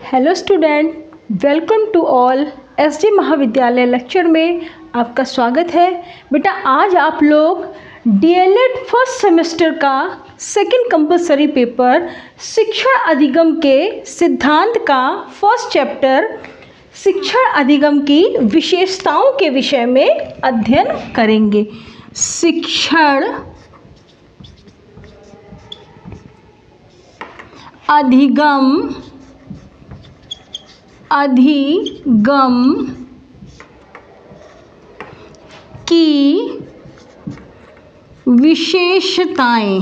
Hello student, welcome to all. SD महाविद्यालय lecture में आपका स्वागत है। बेटा आज आप लोग डीएलएड फर्स्ट सेमेस्टर का सेकंड कंपलसरी पेपर शिक्षण अधिगम के सिद्धांत का फर्स्ट चैप्टर शिक्षण अधिगम की विशेषताओं के विषय में अध्ययन करेंगे। शिक्षण अधिगम की विशेषताएं।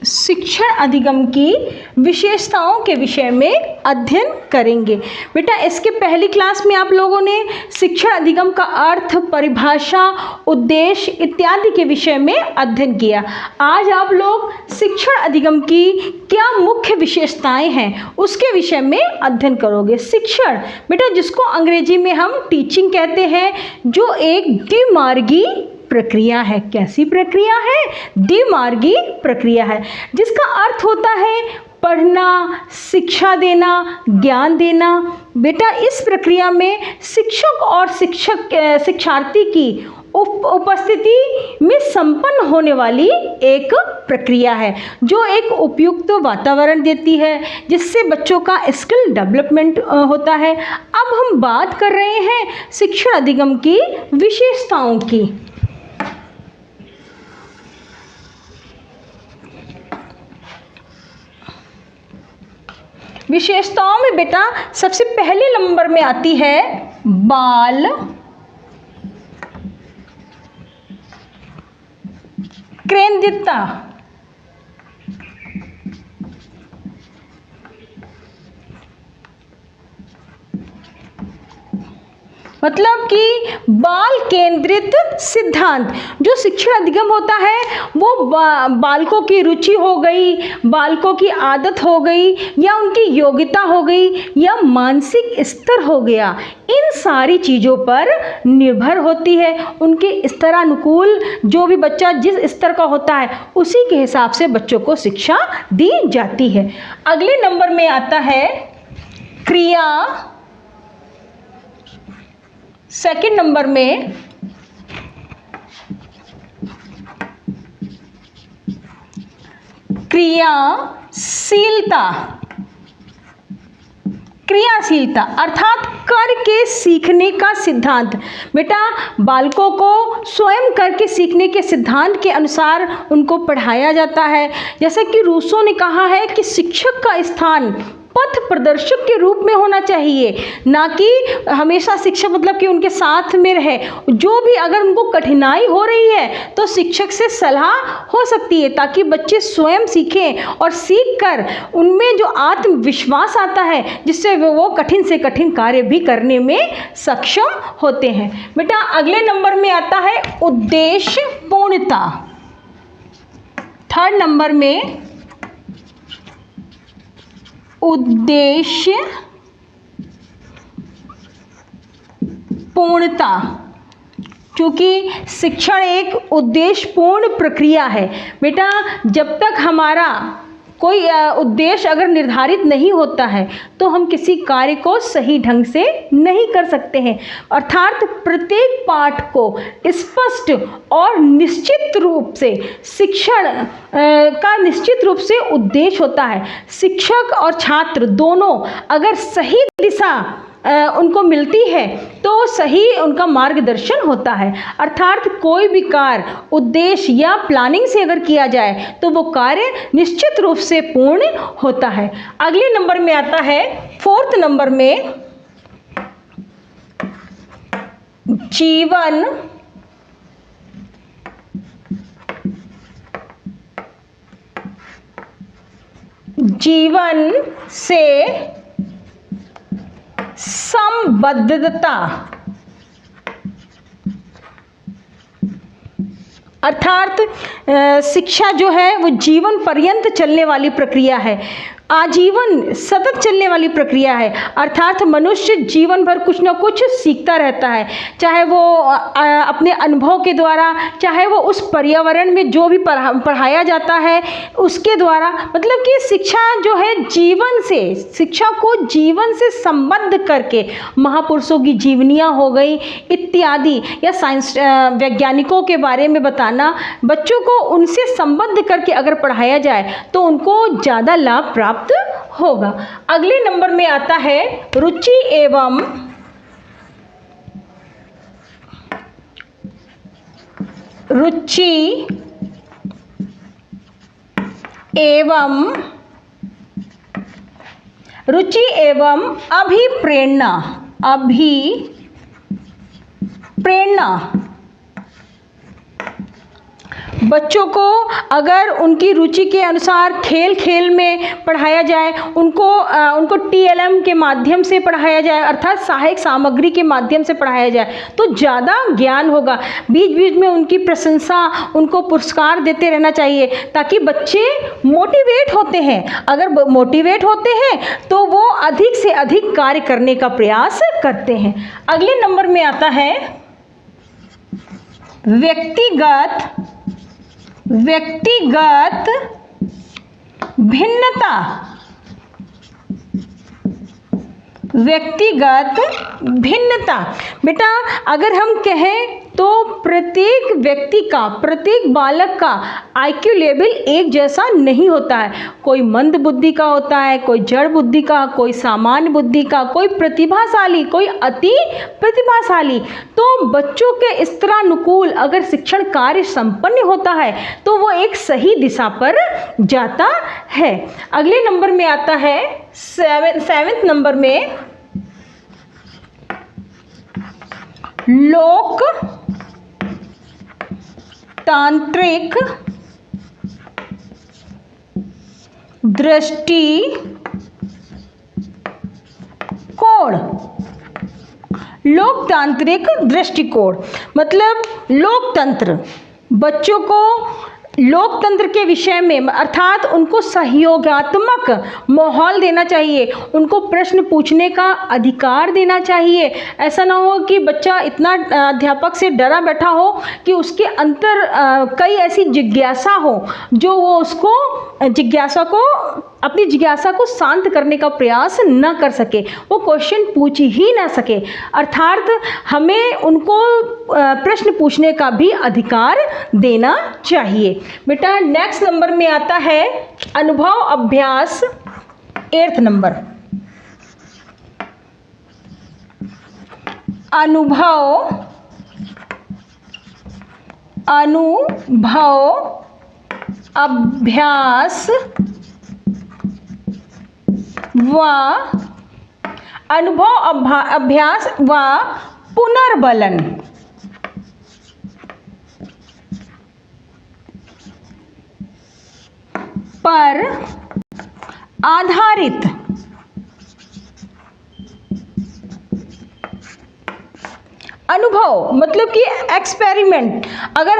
शिक्षण अधिगम की विशेषताओं के विषय में अध्ययन करेंगे। बेटा इसके पहली क्लास में आप लोगों ने शिक्षण अधिगम का अर्थ, परिभाषा, उद्देश्य इत्यादि के विषय में अध्ययन किया। आज आप लोग शिक्षण अधिगम की क्या मुख्य विशेषताएं हैं उसके विषय में अध्ययन करोगे। शिक्षण बेटा जिसको अंग्रेजी में हम टीचिंग कहते हैं, जो एक द्विमार्गी प्रक्रिया है। कैसी प्रक्रिया है? द्विमार्गी प्रक्रिया है, जिसका अर्थ होता है पढ़ना, शिक्षा देना, ज्ञान देना। बेटा इस प्रक्रिया में शिक्षक और शिक्षार्थी की उपस्थिति में संपन्न होने वाली एक प्रक्रिया है, जो एक उपयुक्त वातावरण देती है, जिससे बच्चों का स्किल डेवलपमेंट होता है। अब हम बात कर रहे हैं शिक्षण अधिगम की विशेषताओं की। विशेषताओं में बेटा सबसे पहले नंबर में आती है बाल केंद्रितता। मतलब कि बाल केंद्रित सिद्धांत। जो शिक्षण अधिगम होता है वो बालकों की रुचि हो गई, बालकों की आदत हो गई, या उनकी योग्यता हो गई, या मानसिक स्तर हो गया, इन सारी चीज़ों पर निर्भर होती है। उनके स्तरानुकूल जो भी बच्चा जिस स्तर का होता है उसी के हिसाब से बच्चों को शिक्षा दी जाती है। अगले नंबर में आता है क्रिया। सेकंड नंबर में क्रियाशीलता। क्रियाशीलता अर्थात करके सीखने का सिद्धांत। बेटा बालकों को स्वयं करके सीखने के सिद्धांत के अनुसार उनको पढ़ाया जाता है। जैसे कि रूसो ने कहा है कि शिक्षक का स्थान पथ प्रदर्शक के रूप में होना चाहिए, ना कि हमेशा शिक्षक मतलब कि उनके साथ में रहे। जो भी अगर उनको कठिनाई हो रही है तो शिक्षक से सलाह हो सकती है, ताकि बच्चे स्वयं सीखें और सीखकर उनमें जो आत्मविश्वास आता है, जिससे वो कठिन से कठिन कार्य भी करने में सक्षम होते हैं। बेटा अगले नंबर में आता है उद्देश्य पूर्णता। थर्ड नंबर में उद्देश्य पूर्णता। क्योंकि शिक्षण एक उद्देश्यपूर्ण प्रक्रिया है। बेटा जब तक हमारा कोई उद्देश्य अगर निर्धारित नहीं होता है तो हम किसी कार्य को सही ढंग से नहीं कर सकते हैं। अर्थात प्रत्येक पाठ को स्पष्ट और निश्चित रूप से शिक्षण का निश्चित रूप से उद्देश्य होता है। शिक्षक और छात्र दोनों अगर सही दिशा उनको मिलती है तो सही उनका मार्गदर्शन होता है। अर्थात कोई भी कार्य उद्देश्य या प्लानिंग से अगर किया जाए तो वो कार्य निश्चित रूप से पूर्ण होता है। अगले नंबर में आता है फोर्थ नंबर में जीवन से संबद्धता। अर्थात शिक्षा जो है वो जीवन पर्यंत चलने वाली प्रक्रिया है। आजीवन सतत चलने वाली प्रक्रिया है, अर्थात मनुष्य जीवन भर कुछ ना कुछ सीखता रहता है, चाहे वो अपने अनुभव के द्वारा, चाहे वो उस पर्यावरण में जो भी पढ़ाया जाता है उसके द्वारा। मतलब कि शिक्षा जो है जीवन से, शिक्षा को जीवन से संबद्ध करके महापुरुषों की जीवनियाँ हो गई इत्यादि, या साइंस वैज्ञानिकों के बारे में बताना, बच्चों को उनसे संबद्ध करके अगर पढ़ाया जाए तो उनको ज़्यादा लाभ प्राप्त होगा। अगले नंबर में आता है रुचि एवं अभिप्रेरणा। बच्चों को अगर उनकी रुचि के अनुसार खेल खेल में पढ़ाया जाए, उनको TLM के माध्यम से पढ़ाया जाए, अर्थात सहायक सामग्री के माध्यम से पढ़ाया जाए तो ज़्यादा ज्ञान होगा। बीच बीच में उनकी प्रशंसा, उनको पुरस्कार देते रहना चाहिए ताकि बच्चे मोटिवेट होते हैं। अगर मोटिवेट होते हैं तो वो अधिक से अधिक कार्य करने का प्रयास करते हैं। अगले नंबर में आता है व्यक्तिगत भिन्नता। बेटा अगर हम कहें तो प्रत्येक व्यक्ति का, प्रत्येक बालक का IQ लेवल एक जैसा नहीं होता है। कोई मंद बुद्धि का होता है, कोई जड़ बुद्धि का, कोई सामान्य बुद्धि का, कोई प्रतिभाशाली, कोई अति प्रतिभाशाली। तो बच्चों के स्त्रानुकूल अगर शिक्षण कार्य संपन्न होता है तो वो एक सही दिशा पर जाता है। अगले नंबर में आता है सेवेंथ नंबर में लोकतांत्रिक दृष्टिकोण। लोकतांत्रिक दृष्टिकोण मतलब लोकतंत्र। बच्चों को लोकतंत्र के विषय में, अर्थात उनको सहयोगात्मक माहौल देना चाहिए, उनको प्रश्न पूछने का अधिकार देना चाहिए। ऐसा ना हो कि बच्चा इतना अध्यापक से डरा बैठा हो कि उसके अंदर कई ऐसी जिज्ञासा हो जो वो उसको अपनी जिज्ञासा को शांत करने का प्रयास न कर सके, वो क्वेश्चन पूछ ही ना सके। अर्थात हमें उनको प्रश्न पूछने का भी अधिकार देना चाहिए। बेटा नेक्स्ट नंबर में आता है अनुभव अभ्यास, 8th नंबर। अनुभव अभ्यास व पुनर्बलन पर आधारित अनुभव मतलब कि एक्सपेरिमेंट। अगर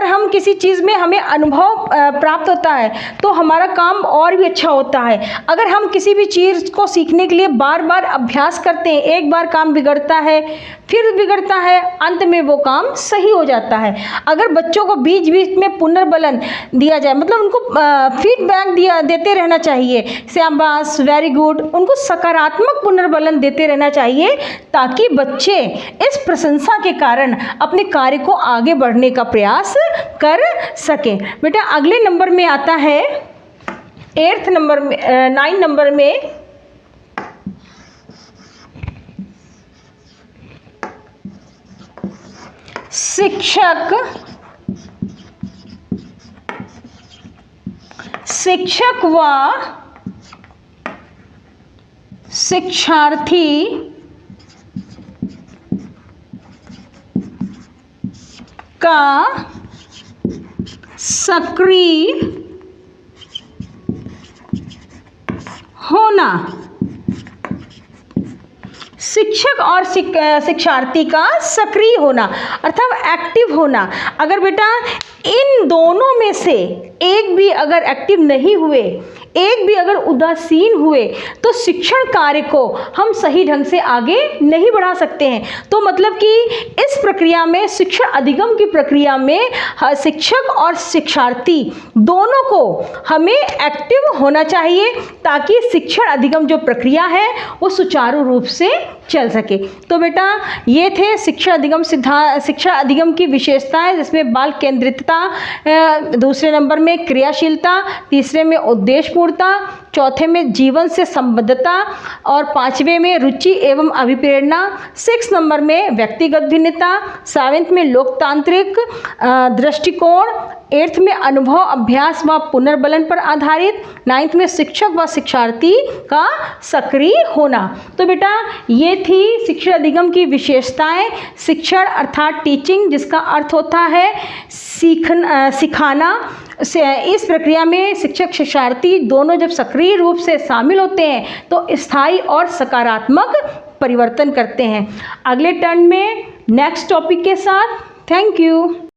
हम किसी चीज़ में हमें अनुभव प्राप्त होता है तो हमारा काम और भी अच्छा होता है। अगर हम किसी भी चीज़ को सीखने के लिए बार बार अभ्यास करते हैं, एक बार काम बिगड़ता है, फिर बिगड़ता है, अंत में वो काम सही हो जाता है। अगर बच्चों को बीच बीच में पुनर्बलन दिया जाए, मतलब उनको फीडबैक देते रहना चाहिए, शाबाश, वेरी गुड, उनको सकारात्मक पुनर्बलन देते रहना चाहिए ताकि बच्चे इस प्रशंसा के कारण अपने कार्य को आगे बढ़ने का प्रयास कर सकें। बेटा अगले नंबर में आता है 9 नंबर में शिक्षक व शिक्षार्थी का सक्रिय होना। शिक्षक और शिक्षार्थी का सक्रिय होना अर्थात एक्टिव होना। अगर बेटा इन दोनों में से एक भी अगर एक्टिव नहीं हुए, एक भी अगर उदासीन हुए, तो शिक्षण कार्य को हम सही ढंग से आगे नहीं बढ़ा सकते हैं। तो मतलब कि इस प्रक्रिया में, शिक्षण अधिगम की प्रक्रिया में शिक्षक और शिक्षार्थी दोनों को हमें एक्टिव होना चाहिए, ताकि शिक्षण अधिगम जो प्रक्रिया है वो सुचारू रूप से चल सके। तो बेटा ये थे शिक्षा अधिगम की विशेषताएं, जिसमें बाल केंद्रितता, दूसरे नंबर में क्रियाशीलता, तीसरे में उद्देश्यपूर्णता, चौथे में जीवन से संबद्धता और पांचवें में रुचि एवं अभिप्रेरणा, 6 नंबर में व्यक्तिगत भिन्नता, 7वें में लोकतांत्रिक दृष्टिकोण, 8th में अनुभव, अभ्यास व पुनर्बलन पर आधारित, 9th में शिक्षक व शिक्षार्थी का सक्रिय होना। तो बेटा ये थी शिक्षण अधिगम की विशेषताएं। शिक्षण अर्थात टीचिंग, जिसका अर्थ होता है सिखाना। इस प्रक्रिया में शिक्षक शिक्षार्थी दोनों जब सक्रिय रूप से शामिल होते हैं तो स्थायी और सकारात्मक परिवर्तन करते हैं। अगले टर्न में नेक्स्ट टॉपिक के साथ। Thank you.